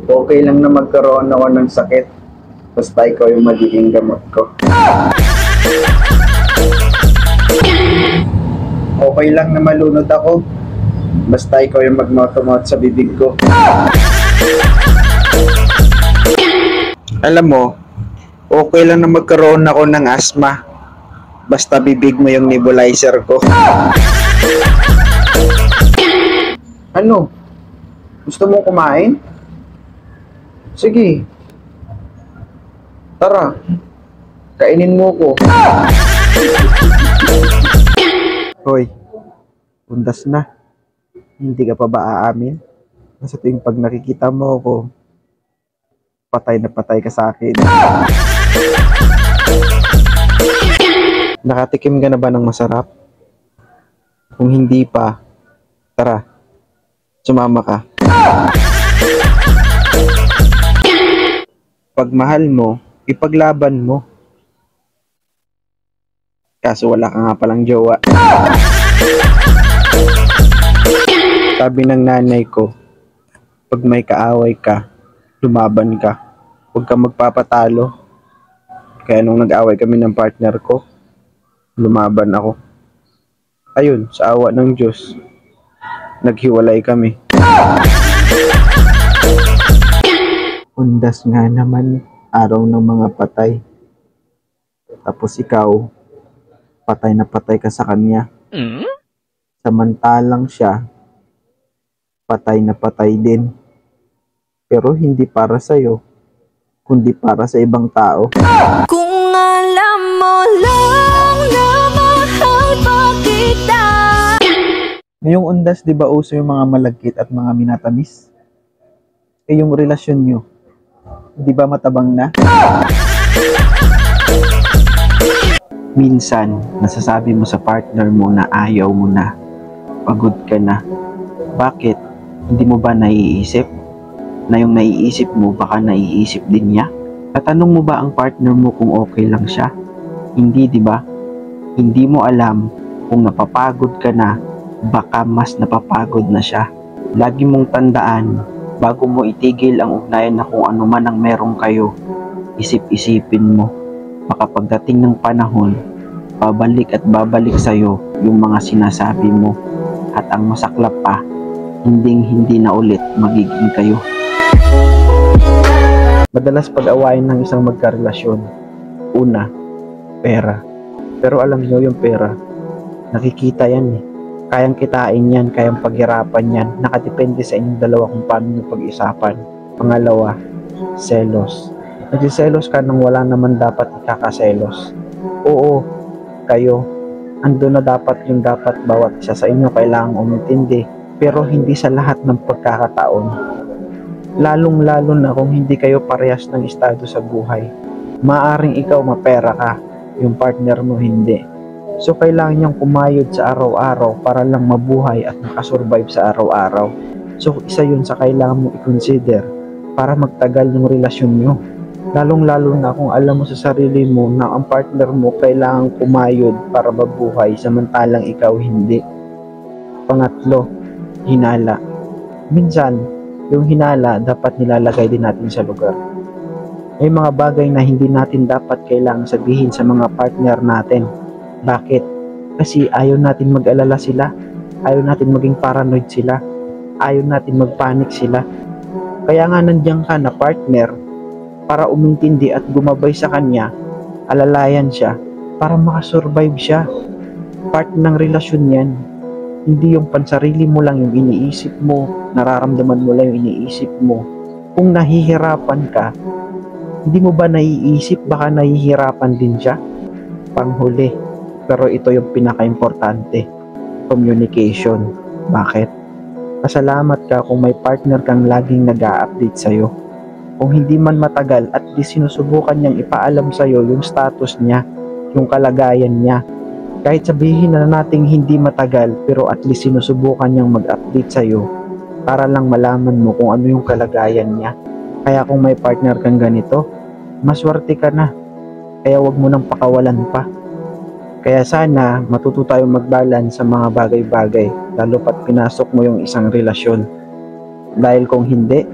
Okay lang na magkaroon ako ng sakit. Basta ikaw yung magiging gamot ko. Okay lang na malunod ako. Basta ikaw yung magmouth-to-mouth sa bibig ko. Alam mo, okay lang na magkaroon ako ng asthma. Basta bibig mo yung nebulizer ko. Ano? Gusto mong kumain? Sige. Tara. Kainin mo ko. Hoy, undas na. Hindi ka pa ba aamin? Kasi tuwing pag nakikita mo ako, patay na patay ka sa akin. Nakatikim ka na ba ng masarap? Kung hindi pa, tara, sumama ka. Pag mahal mo, ipaglaban mo. Kaso wala ka nga palang jowa. Sabi ng nanay ko, pag may kaaway ka, lumaban ka. Huwag ka magpapatalo. Kaya nung nag-away kami ng partner ko, lumaban ako. Ayun, sa awa ng Diyos, naghiwalay kami. Undas nga naman, araw ng mga patay. Tapos ikaw, patay na patay ka sa kanya. Samantalang siya, patay na patay din. Pero hindi para sa'yo, kundi para sa ibang tao. Kung alam mo lang na mahal pa kita. Ngayong undas, di ba uso yung mga malagkit at mga minatamis? Eh yung relasyon nyo, di ba matabang na? Minsan, nasasabi mo sa partner mo na ayaw mo na, pagod ka na. Bakit? Hindi mo ba naiisip? Na yung naiisip mo, baka naiisip din niya? Tatanong mo ba ang partner mo kung okay lang siya? Hindi, di ba? Hindi mo alam kung napapagod ka na, baka mas napapagod na siya. Lagi mong tandaan, bago mo itigil ang ugnayan na kung ano man ang meron kayo, isip-isipin mo. Baka pagdating ng panahon, babalik at babalik sa'yo yung mga sinasabi mo. At ang masaklap pa, hindi na ulit magiging kayo. Madalas pag-awayin ng isang magkarelasyon, una, pera. Pero alam nyo yung pera, nakikita yan eh. Kayang kitain yan, kayang paghirapan yan. Nakadepende sa inyong dalawa kung paano nyo pag-isapan. Pangalawa, selos. Nagsiselos ka nang wala naman dapat ikakaselos. Oo, kayo, ando na dapat yung dapat bawat isa sa inyo kailangang umintindi. Pero hindi sa lahat ng pagkakataon. Lalong-lalo na kung hindi kayo parehas ng estado sa buhay. Maaring ikaw mapera ka, yung partner mo hindi. So kailangan niyang kumayod sa araw-araw para lang mabuhay at makasurvive sa araw-araw. So isa yun sa kailangan mo i-consider para magtagal ng relasyon nyo. Lalong-lalo na kung alam mo sa sarili mo na ang partner mo kailangan kumayod para mabuhay samantalang ikaw hindi. Pangatlo, hinala. Minsan, yung hinala dapat nilalagay din natin sa lugar. May mga bagay na hindi natin dapat kailangang sabihin sa mga partner natin. Bakit? Kasi ayaw natin mag-alala sila. Ayaw natin maging paranoid sila. Ayaw natin magpanik sila. Kaya nga nandiyan ka na partner para umintindi at gumabay sa kanya, alalayan siya para makasurvive siya. Part ng relasyon yan. Hindi yung pansarili mo lang yung iniisip mo, nararamdaman mo lang yung iniisip mo. Kung nahihirapan ka, hindi mo ba naiisip baka nahihirapan din siya? Panghuli, pero ito yung pinaka-importante, communication. Bakit? Pasalamat ka kung may partner kang laging nag-a-update sa'yo. Kung hindi man matagal, at least sinusubukan niyang ipaalam sa'yo yung status niya, yung kalagayan niya. Kahit sabihin na nating hindi matagal, pero at least sinusubukan niyang mag-update sa'yo para lang malaman mo kung ano yung kalagayan niya. Kaya kung may partner kang ganito, maswerte ka na. Kaya wag mo nang pakawalan pa. Kaya sana matuto tayong mag-balance sa mga bagay-bagay, lalo pat pinasok mo yung isang relasyon. Dahil kung hindi,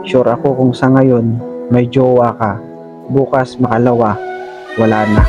Sure ako kung sa ngayon may jowa ka, bukas makalawa, wala na.